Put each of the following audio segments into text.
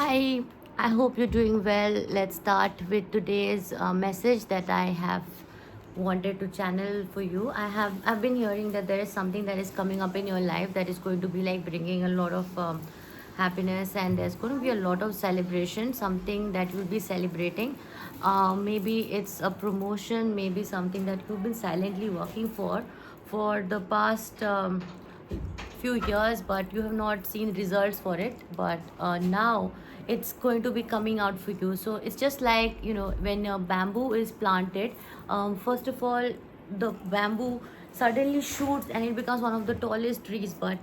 Hi, I hope you're doing well. Let's start with today's message that I have wanted to channel for you. I've been hearing that there is something that is coming up in your life that is going to be like bringing a lot of happiness, and there's going to be a lot of celebration, something that you'll be celebrating. Maybe it's a promotion, maybe something that you've been silently working for the past few years, but you have not seen results for it. But now it's going to be coming out for you. So it's just like, when a bamboo is planted, first of all, the bamboo suddenly shoots and it becomes one of the tallest trees. But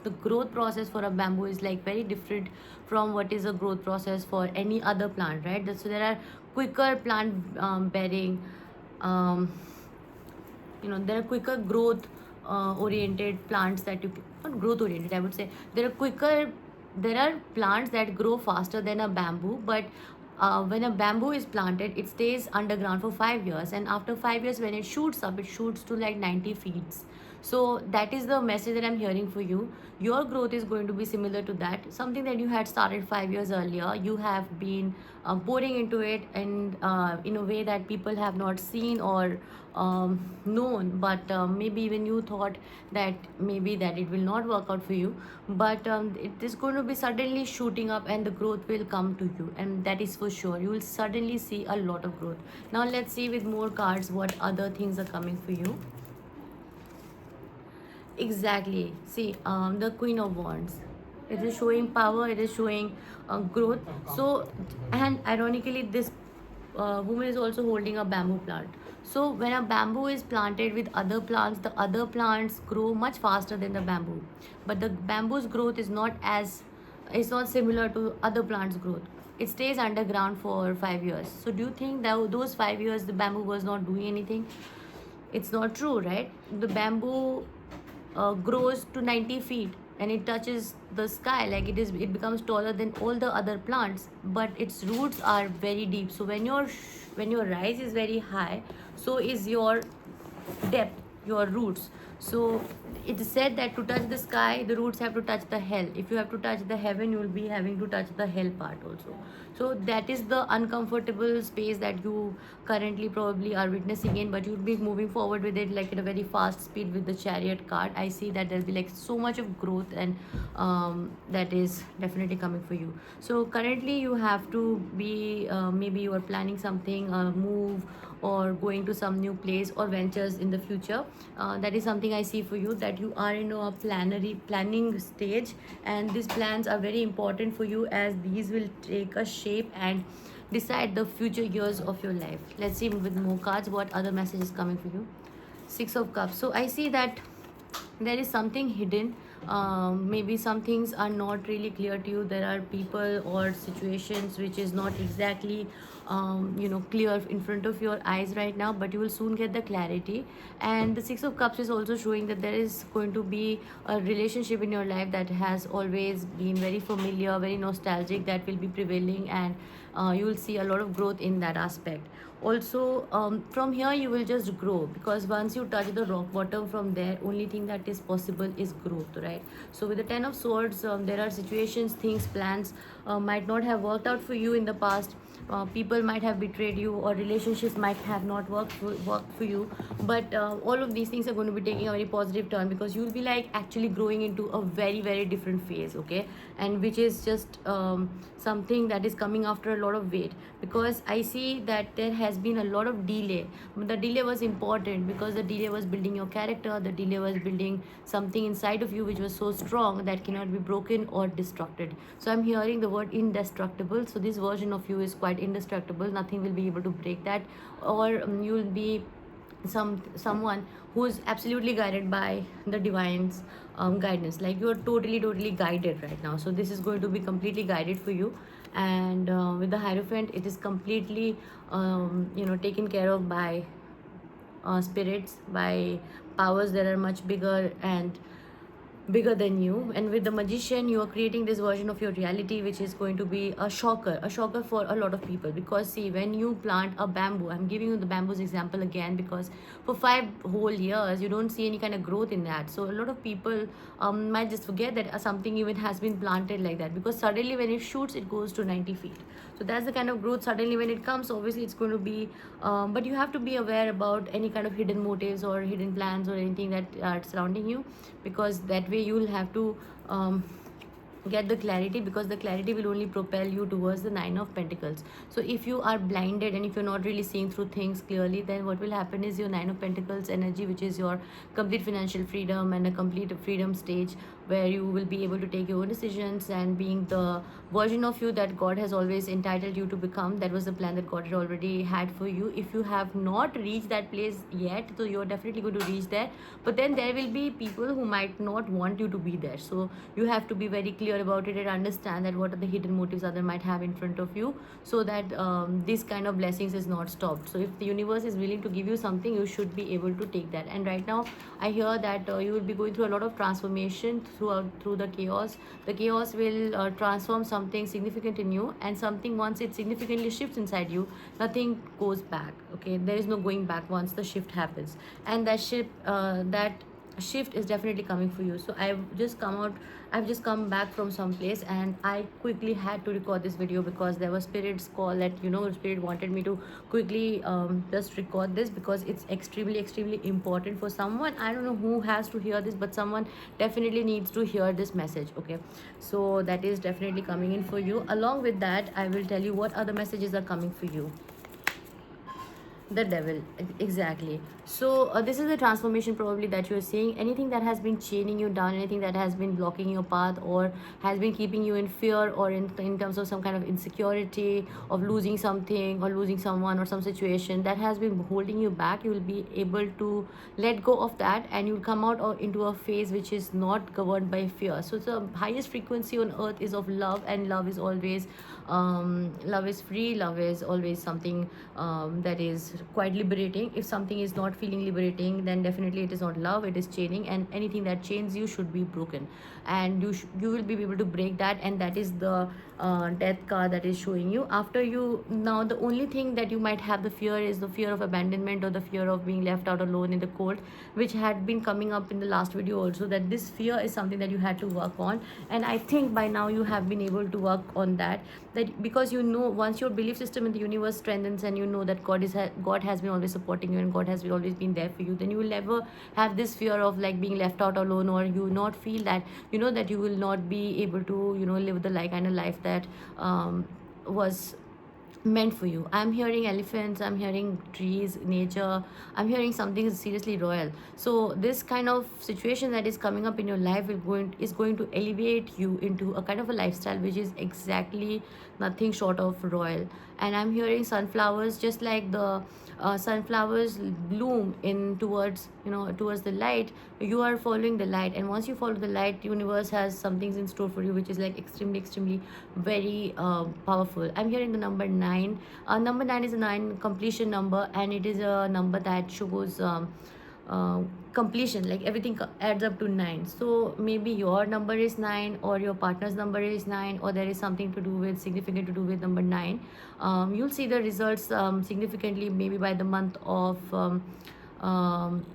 the growth process for a bamboo is like very different from what is a growth process for any other plant, right? So there are quicker plant bearing, um, there are quicker growth oriented plants that you, not growth oriented, I would say, there are plants that grow faster than a bamboo. But when a bamboo is planted, it stays underground for 5 years, and after 5 years when it shoots up, it shoots to like 90 feet. So that is the message that I'm hearing for you. Your growth is going to be similar to that, something that you had started 5 years earlier. You have been pouring into it, and in a way that people have not seen or known. But maybe even you thought that maybe that it will not work out for you. But it is going to be suddenly shooting up, and the growth will come to you, and that is for sure. You will suddenly see a lot of growth. Now let's see with more cards what other things are coming for you. Exactly. See, the Queen of Wands. It is showing power. It is showing growth. So, and ironically, this woman is also holding a bamboo plant. So, when a bamboo is planted with other plants, the other plants grow much faster than the bamboo. But the bamboo's growth is not similar to other plants' growth. It stays underground for 5 years. So, do you think that those 5 years the bamboo was not doing anything? It's not true, right? The bamboo grows to 90 feet and it touches the sky, like it becomes taller than all the other plants, but its roots are very deep. So when your rise is very high, so is your depth, your roots. So it is said that to touch the sky, the roots have to touch the hell. If you have to touch the heaven, you will be having to touch the hell part also. So that is the uncomfortable space that you currently probably are witnessing in, but you'll be moving forward with it like at a very fast speed with the chariot card. I see that there'll be like so much of growth, and that is definitely coming for you. So currently you have to be, maybe you are planning something, a move, or going to some new place or ventures in the future. That is something I see for you, that you are in a planning stage, and these plans are very important for you as these will take a shape and decide the future years of your life. Let's see with more cards what other message is coming for you. Six of Cups. So I see that there is something hidden. Maybe some things are not really clear to you. There are people or situations which is not exactly clear in front of your eyes right now, but you will soon get the clarity. And the Six of Cups is also showing that there is going to be a relationship in your life that has always been very familiar, very nostalgic, that will be prevailing, and you will see a lot of growth in that aspect. Also, from here you will just grow, because once you touch the rock bottom, from there only thing that is possible is growth, right? So with the Ten of Swords, there are situations, things, plans might not have worked out for you in the past. People might have betrayed you, or relationships might have not worked for you. But all of these things are going to be taking a very positive turn, because you'll be like actually growing into a very very different phase, okay? And which is just something that is coming after a lot of weight, because I see that there has been a lot of delay. But the delay was important, because the delay was building your character, the delay was building something inside of you which was so strong that cannot be broken or destructed. So I'm hearing the word indestructible. So this version of you is quite indestructible. Nothing will be able to break that, or you'll be someone who is absolutely guided by the divine's guidance. Like you are totally guided right now. So this is going to be completely guided for you. And with the Hierophant, it is completely taken care of by spirits, by powers that are much bigger and bigger than you. And with the magician, you are creating this version of your reality which is going to be a shocker for a lot of people. Because see, when you plant a bamboo, I'm giving you the bamboo's example again, because for 5 whole years you don't see any kind of growth in that. So a lot of people might just forget that something even has been planted like that, because suddenly when it shoots it goes to 90 feet. So that's the kind of growth suddenly when it comes. Obviously it's going to be but you have to be aware about any kind of hidden motives or hidden plans or anything that are surrounding you, because that way you will have to get the clarity, because the clarity will only propel you towards the 9 of Pentacles. So if you are blinded and if you're not really seeing through things clearly, then what will happen is your 9 of Pentacles energy, which is your complete financial freedom and a complete freedom stage, where you will be able to take your own decisions and being the version of you that God has always entitled you to become. That was the plan that God had already had for you. If you have not reached that place yet, so you're definitely going to reach there. But then there will be people who might not want you to be there. So you have to be very clear about it and understand that what are the hidden motives other might have in front of you, so that this kind of blessings is not stopped. So if the universe is willing to give you something, you should be able to take that. And right now I hear that you will be going through a lot of transformation through the chaos. The chaos will transform something significant in you, and something, once it significantly shifts inside you, nothing goes back. Okay, there is no going back once the shift happens. And that shift is definitely coming for you. So I've just come back from some place, and I quickly had to record this video because there was spirit's call that, spirit wanted me to quickly just record this, because it's extremely important for someone. I don't know who has to hear this, but someone definitely needs to hear this message. Okay, so that is definitely coming in for you. Along with that, I will tell you what other messages are coming for you. The devil, exactly. So this is the transformation probably that you're seeing. Anything that has been chaining you down, anything that has been blocking your path, or has been keeping you in fear, or in terms of some kind of insecurity of losing something or losing someone or some situation that has been holding you back, you will be able to let go of that, and you'll come out into a phase which is not governed by fear. So the highest frequency on earth is of love, and love is always love is free. Love is always something that is quite liberating. If something is not feeling liberating, then definitely it is not love, it is chaining, and anything that chains you should be broken, and you will be able to break that. And that is the death card that is showing you. After you, now the only thing that you might have the fear is the fear of abandonment, or the fear of being left out alone in the cold, which had been coming up in the last video also, that this fear is something that you had to work on. And I think by now you have been able to work on that, because once your belief system in the universe strengthens, and you know that God has been always supporting you, and God has always been there for you, then you will never have this fear of like being left out alone, or you not feel that that you will not be able to live the kind of life that was meant for you. I'm hearing elephants, I'm hearing trees, nature, I'm hearing something seriously royal. So this kind of situation that is coming up in your life is going to elevate you into a kind of a lifestyle which is exactly nothing short of royal. And I'm hearing sunflowers, just like the sunflowers bloom in towards the light. You are following the light, and once you follow the light, universe has some things in store for you which is like extremely very powerful. I'm hearing the number 9. Number 9 is a 9 completion number, and it is a number that shows completion, like everything adds up to 9. So maybe your number is 9, or your partner's number is 9, or there is something to do with significant to do with number 9. You'll see the results significantly maybe by the month of um,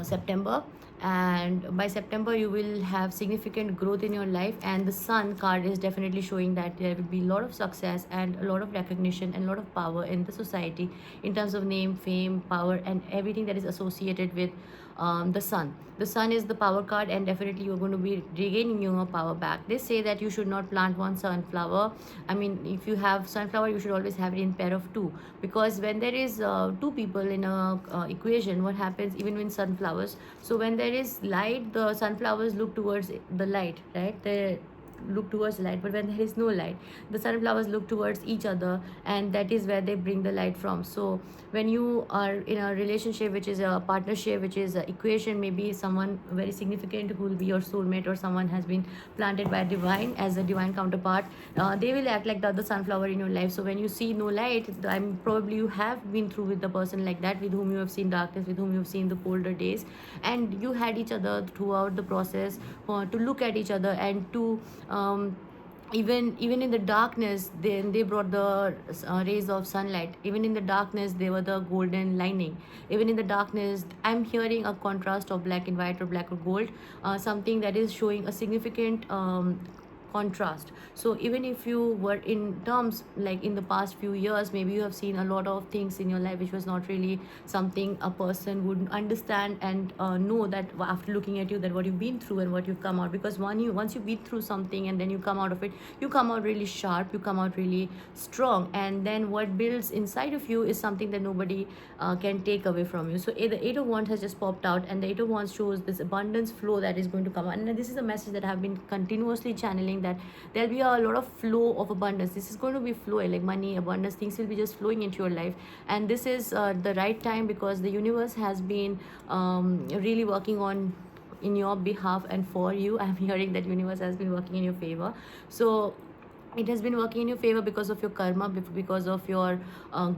September. And by September you will have significant growth in your life, and the Sun card is definitely showing that there will be a lot of success and a lot of recognition and a lot of power in the society, in terms of name, fame, power, and everything that is associated with the Sun. The Sun is the power card, and definitely you're going to be regaining your power back. They say that you should not plant one sunflower. I mean, if you have sunflower, you should always have it in pair of 2, because when there is 2 people in a equation, what happens even when sunflowers, so when there is light, the sunflowers look towards the light, right? look towards light, but when there is no light, the sunflowers look towards each other, and that is where they bring the light from. So when you are in a relationship which is a partnership, which is an equation, maybe someone very significant who will be your soulmate, or someone has been planted by divine as a divine counterpart, they will act like the other sunflower in your life. So when you see no light, I'm probably you have been through with the person like that, with whom you have seen darkness, with whom you have seen the colder days, and you had each other throughout the process, to look at each other, and to even in the darkness, then they brought the rays of sunlight. Even in the darkness, they were the golden lining. Even in the darkness, I'm hearing a contrast of black and white, or black or gold, something that is showing a significant contrast. So even if you were in terms like in the past few years, maybe you have seen a lot of things in your life which was not really something a person would understand and know that after looking at you, that what you've been through and what you've come out. Because once you've been through something and then you come out of it, you come out really sharp, you come out really strong, and then what builds inside of you is something that nobody can take away from you. So the Eight of Wands has just popped out, and the Eight of Wands shows this abundance flow that is going to come out. And this is a message that I've been continuously channeling, that there'll be a lot of flow of abundance. This is going to be flowing like money, abundance, things will be just flowing into your life. And this is the right time, because the universe has been really working on in your behalf and for you. I'm hearing that universe has been working in your favor. So it has been working in your favor because of your karma, because of your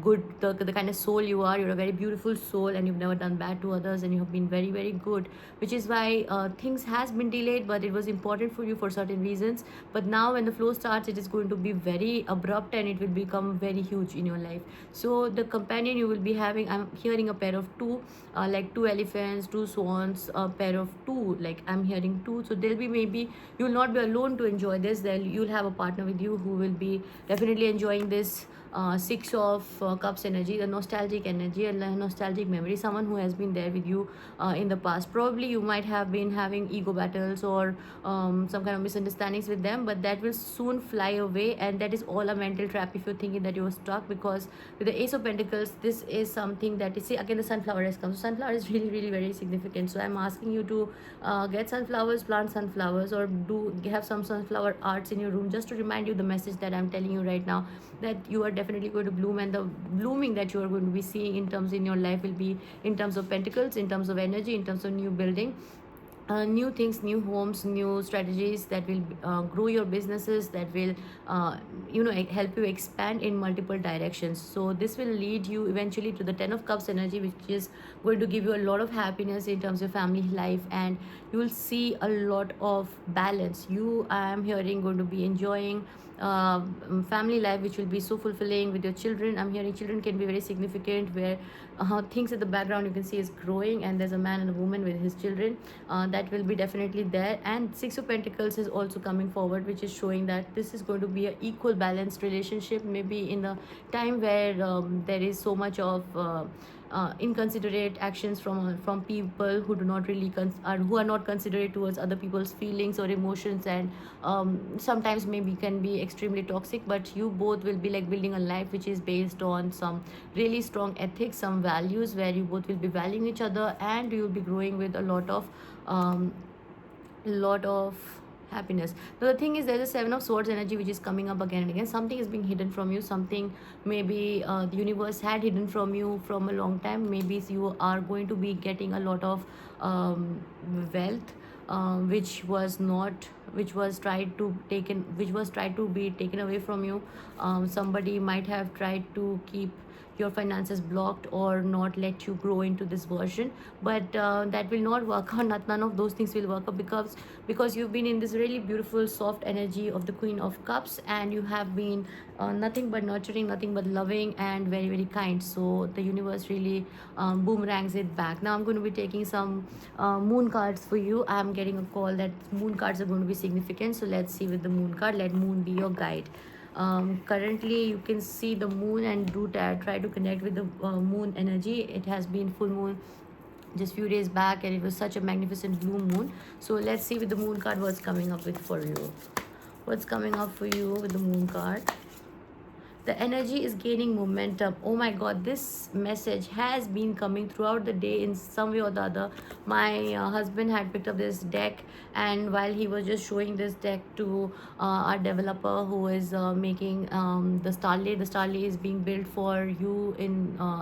good, the kind of soul you are. You're a very beautiful soul, and you've never done bad to others, and you have been very, very good, which is why things has been delayed, but it was important for you for certain reasons. But now when the flow starts, it is going to be very abrupt, and it will become very huge in your life. So the companion you will be having, I'm hearing a pair of two, like two elephants, two swans, a pair of two, like I'm hearing two. So there'll be, maybe you'll not be alone to enjoy this. Then you'll have a partner with you who will be definitely enjoying this Six of Cups energy, the nostalgic energy, and the nostalgic memory. Someone who has been there with you in the past. Probably you might have been having ego battles or some kind of misunderstandings with them, but that will soon fly away, and that is all a mental trap if you're thinking that you're stuck. Because with the Ace of Pentacles, this is something that is, see, again the sunflower has come. So sunflower is really, really very significant. So I'm asking you to get sunflowers, plant sunflowers, or do have some sunflower arts in your room, just to remind you the message that I'm telling you right now, that you are definitely going to bloom, and the blooming that you are going to be seeing in terms in your life will be in terms of pentacles, in terms of energy, in terms of new building, new things, new homes, new strategies that will grow your businesses, that will help you expand in multiple directions. So this will lead you eventually to the Ten of Cups energy, which is going to give you a lot of happiness in terms of family life, and you will see a lot of balance. You, I am hearing, going to be enjoying family life, which will be so fulfilling with your children. I'm hearing children can be very significant, where things in the background you can see is growing, and there's a man and a woman with his children that will be definitely there. And Six of Pentacles is also coming forward, which is showing that this is going to be an equal balanced relationship, maybe in the time where there is so much of inconsiderate actions from people who do not really who are not considerate towards other people's feelings or emotions, and sometimes maybe can be extremely toxic. But you both will be like building a life which is based on some really strong ethics, some values, where you both will be valuing each other, and you will be growing with a lot of happiness. Now the thing is, there's a Seven of Swords energy which is coming up again and again. Something is being hidden from you, something maybe the universe had hidden from you from a long time. Maybe you are going to be getting a lot of wealth, which was tried to be taken away from you. Somebody might have tried to keep your finances blocked or not let you grow into this version, but that will not work out. None of those things will work out, because you've been in this really beautiful soft energy of the Queen of Cups, and you have been nothing but nurturing, nothing but loving, and very, very kind. So the universe really boomerangs it back. Now I'm going to be taking some moon cards for you. I'm getting a call that moon cards are going to be significant, so let's see with the moon card. Let moon be your guide. Currently you can see the moon, and do try to connect with the moon energy. It has been full moon just few days back, and it was such a magnificent blue moon. So let's see with the moon card what's coming up with for you. What's coming up for you with the moon card? The energy is gaining momentum. Oh my god, this message has been coming throughout the day in some way or the other. My husband had picked up this deck, and while he was just showing this deck to our developer who is making the Starlay is being built for you in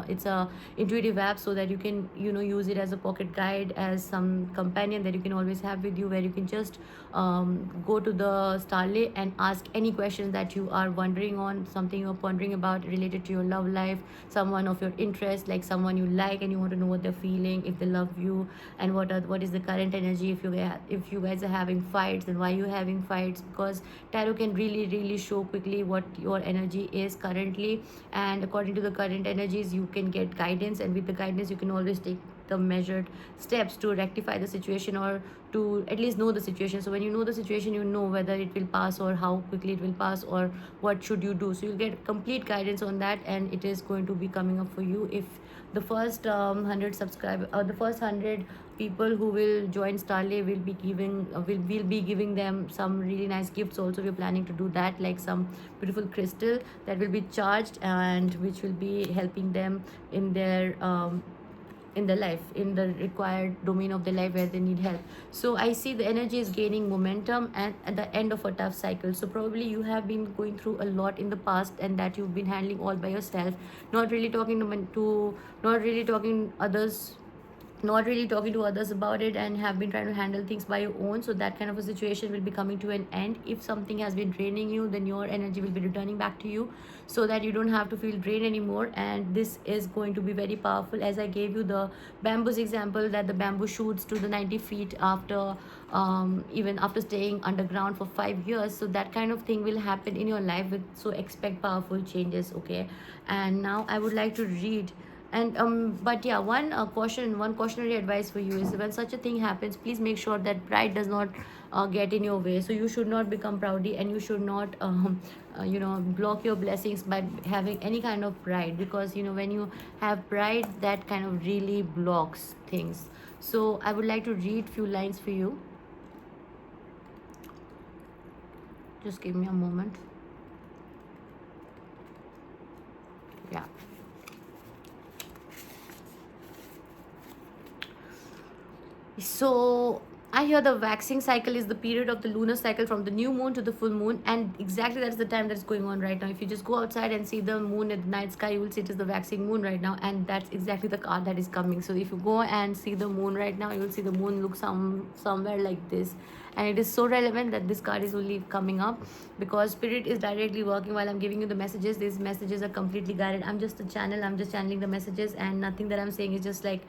it's a intuitive app, so that you can use it as a pocket guide, as some companion that you can always have with you, where you can just go to the Starlay and ask any questions that you are wondering on, something you're pondering about related to your love life, someone of your interest, like someone you like and you want to know what they're feeling, if they love you, and what is the current energy, if you guys are having fights and why you're having fights, because tarot can really show quickly what your energy is currently, and according to the current energies you can get guidance, and with the guidance you can always take the measured steps to rectify the situation, or to at least know the situation. So when you know the situation, you know whether it will pass or how quickly it will pass, or what should you do. So you'll get complete guidance on that, and it is going to be coming up for you if the first 100 subscribe the first 100 people who will join Starlay will be giving them some really nice gifts also. We're planning to do that, like some beautiful crystal that will be charged, and which will be helping them in their life, in the required domain of their life where they need help. So I see the energy is gaining momentum and at the end of a tough cycle. So probably you have been going through a lot in the past, and that you've been handling all by yourself, not really talking to not really talking others not really talking to others about it, and have been trying to handle things by your own. So that kind of a situation will be coming to an end. If something has been draining you, then your energy will be returning back to you, so that you don't have to feel drained anymore. And this is going to be very powerful, as I gave you the bamboos example, that the bamboo shoots to the 90 feet after even after staying underground for 5 years. So that kind of thing will happen in your life so expect powerful changes. Okay, and now I would like to read. And but yeah, one cautionary advice for you is, when such a thing happens, please make sure that pride does not get in your way. So you should not become proudy, and you should not block your blessings by having any kind of pride, because when you have pride, that kind of really blocks things. So I would like to read few lines for you. Just give me a moment. Yeah. So I hear the waxing cycle is the period of the lunar cycle from the new moon to the full moon, and exactly that's the time that's going on right now. If you just go outside and see the moon at the night sky, you will see it is the waxing moon right now, and that's exactly the card that is coming. So if you go and see the moon right now, you will see the moon look somewhere like this, and it is so relevant that this card is only coming up because spirit is directly working while I'm giving you the messages. These messages are completely guided. I'm just a channel. I'm just channeling the messages, and nothing that I'm saying is just like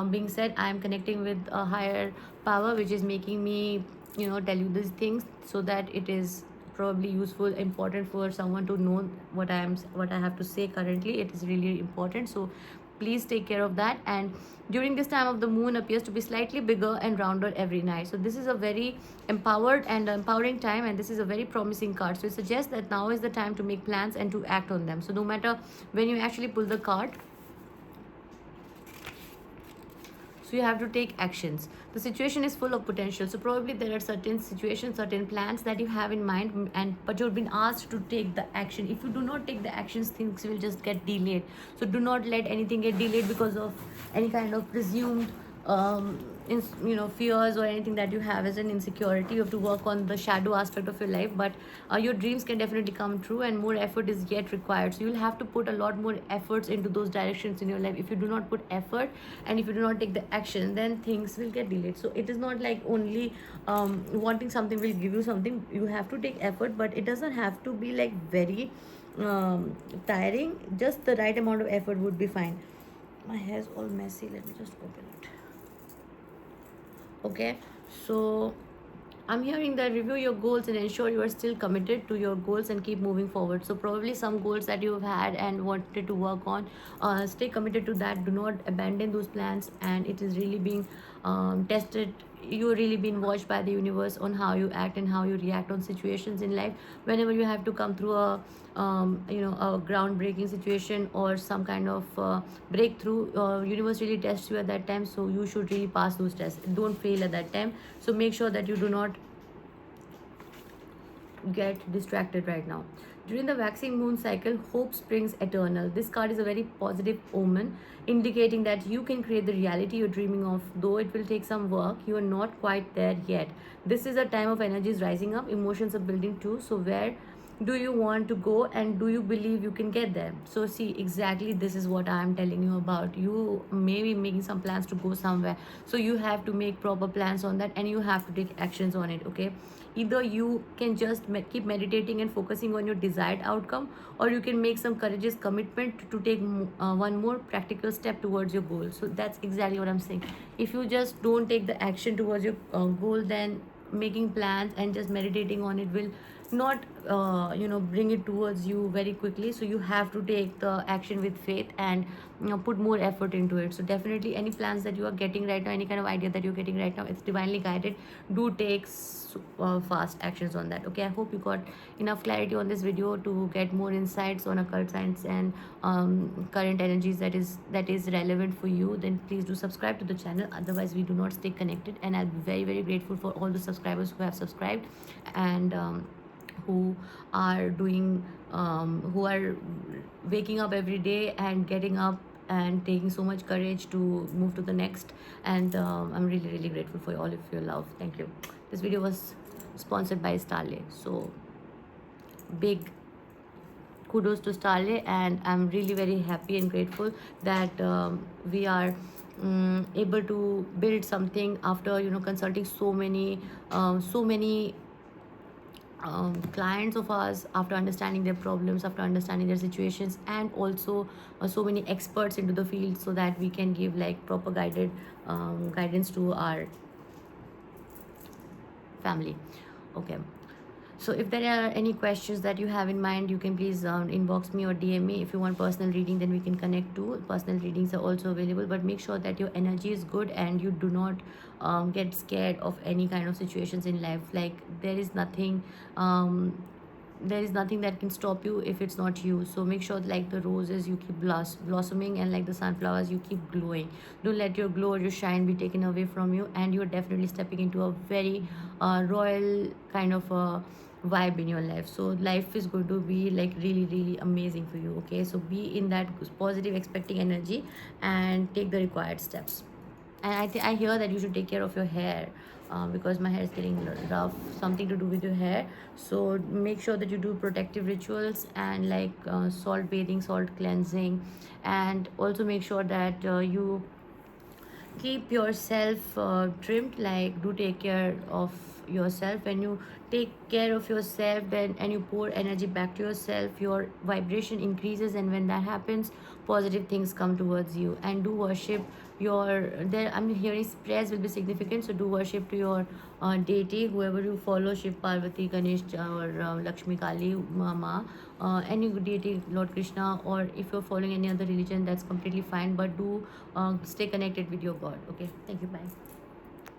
being said. I am connecting with a higher power which is making me tell you these things, so that it is probably useful, important for someone to know what I have to say currently. It is really important, so please take care of that. And during this time of the moon appears to be slightly bigger and rounder every night. So this is a very empowered and empowering time, and this is a very promising card. So it suggests that now is the time to make plans and to act on them. So no matter when you actually pull the card, so you have to take actions. The situation is full of potential. So probably there are certain situations, certain plans that you have in mind, but you've been asked to take the action. If you do not take the actions, things will just get delayed. So do not let anything get delayed because of any kind of presumed fears or anything that you have as an insecurity. You have to work on the shadow aspect of your life, but your dreams can definitely come true, and more effort is yet required. So you'll have to put a lot more efforts into those directions in your life. If you do not put effort and if you do not take the action, then things will get delayed. So it is not like only wanting something will give you something. You have to take effort, but it doesn't have to be like very tiring. Just the right amount of effort would be fine. My hair's all messy. Let me just open it. Okay, so I'm hearing that review your goals and ensure you are still committed to your goals and keep moving forward. So probably some goals that you have had and wanted to work on, stay committed to that. Do not abandon those plans, and it is really being tested. You're really being watched by the universe on how you act and how you react on situations in life. Whenever you have to come through a a groundbreaking situation or some kind of breakthrough, universe really tests you at that time. So you should really pass those tests. Don't fail at that time. So make sure that you do not get distracted right now. During the waxing moon cycle, hope springs eternal. This card is a very positive omen, indicating that you can create the reality you're dreaming of. Though it will take some work, you are not quite there yet. This is a time of energies rising up, emotions are building too. So where do you want to go, and do you believe you can get there? So see, exactly this is what I am telling you about. You may be making some plans to go somewhere, so you have to make proper plans on that, and you have to take actions on it. Okay, either you can just keep meditating and focusing on your desired outcome, or you can make some courageous commitment to take one more practical step towards your goal. So that's exactly what I'm saying. If you just don't take the action towards your goal, then making plans and just meditating on it will not bring it towards you very quickly. So you have to take the action with faith and put more effort into it. So definitely any plans that you are getting right now, any kind of idea that you're getting right now, it's divinely guided. Do take fast actions on that. Okay, I hope you got enough clarity on this video to get more insights on occult science and current energies that is relevant for you. Then please do subscribe to the channel, otherwise we do not stay connected. And I'll be very, very grateful for all the subscribers who have subscribed and who are doing who are waking up every day and getting up and taking so much courage to move to the next. And I'm really, really grateful for all of your love. Thank you. This video was sponsored by Starlay, so big kudos to Starlay, and I'm really very happy and grateful that we are able to build something after consulting so many clients of ours, after understanding their problems, after understanding their situations, and also so many experts into the field, so that we can give like proper guided guidance to our family. Okay, so if there are any questions that you have in mind, you can please inbox me or DM me. If you want personal reading, then we can connect too. Personal readings are also available, but make sure that your energy is good and you do not get scared of any kind of situations in life. Like there is nothing that can stop you if it's not you. So make sure like the roses, you keep blossoming, and like the sunflowers, you keep glowing. Don't let your glow or your shine be taken away from you, and you're definitely stepping into a very royal kind of vibe in your life. So life is going to be like really, really amazing for you. Okay, so be in that positive expecting energy and take the required steps. And I hear that you should take care of your hair, because my hair is getting rough, something to do with your hair. So make sure that you do protective rituals and like salt bathing, salt cleansing, and also make sure that you keep yourself trimmed. Like do take care of yourself. When you take care of yourself, then and you pour energy back to yourself, your vibration increases, and when that happens, positive things come towards you. And do worship your there. I'm hearing prayers will be significant, so do worship to your deity, whoever you follow, Shiv, Parvati, Ganesh, or Lakshmi, Kali, Mama, any deity, Lord Krishna, or if you're following any other religion, that's completely fine, but do stay connected with your God. Okay, thank you, bye.